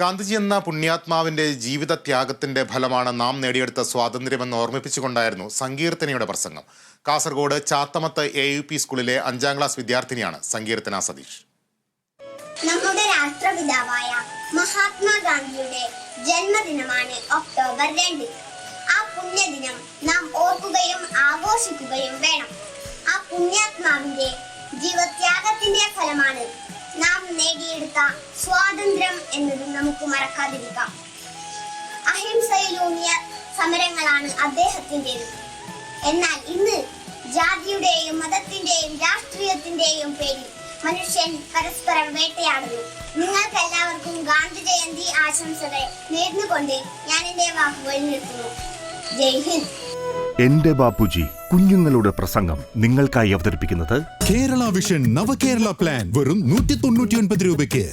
ഗാന്ധിജി എന്ന പുണ്യാത്മാവിന്റെ ജീവിതത്യാഗത്തിന്റെ ഫലമാണ് നാം നേടിയെടുത്ത സ്വാതന്ത്ര്യമെന്ന് ഓർമ്മിപ്പിച്ചുകൊണ്ടായിരുന്നു സങ്കീർത്തനയുടെ പ്രസംഗം. കാസർഗോഡ് ചാത്തമത്ത് AUP സ്കൂളിലെ 5ാം ക്ലാസ് വിദ്യാർത്ഥിനിയാണ് സങ്കീർത്തന സതീഷ്. നമ്മുടെ രാഷ്ട്രപിതാവായ മഹാത്മാഗാന്ധിയുടെ ജന്മദിനമാണ് ഒക്ടോബർ 2. ആ പുണ്യദിനം നാം ഓർക്കുകയും ആഘോഷിക്കുകയും വേണം. ആ പുണ്യാത്മാവിന്റെ ജീവത്യാഗത്തിന്റെ ഫലമാണ് നാം നേടിയെടുത്ത സ്വാതന്ത്ര്യം എന്നത് നമുക്ക് മറക്കാതിരിക്കാം. അഹിംസയിലൂന്നിയ സമരങ്ങളാണ് അദ്ദേഹത്തിൻ്റെത്. എന്നാൽ ഇന്ന് ജാതിയുടെയും മതത്തിന്റെയും രാഷ്ട്രീയത്തിന്റെയും പേരിൽ മനുഷ്യൻ പരസ്പരം വേട്ടയാടുന്നു. നിങ്ങൾക്ക് എല്ലാവർക്കും ഗാന്ധി ജയന്തി ആശംസകൾ നേർന്നുകൊണ്ട് ഞാൻ എന്റെ വാക്കുകൾ നിർത്തുന്നു. ജയ് ഹിന്ദ്. എന്റെ ബാപ്പുജി കുഞ്ഞുങ്ങളുടെ പ്രസംഗം നിങ്ങൾക്കായി അവതരിപ്പിക്കുന്നത് കേരള വിഷൻ നവകേരള പ്ലാൻ വെറും 199 രൂപയ്ക്ക്.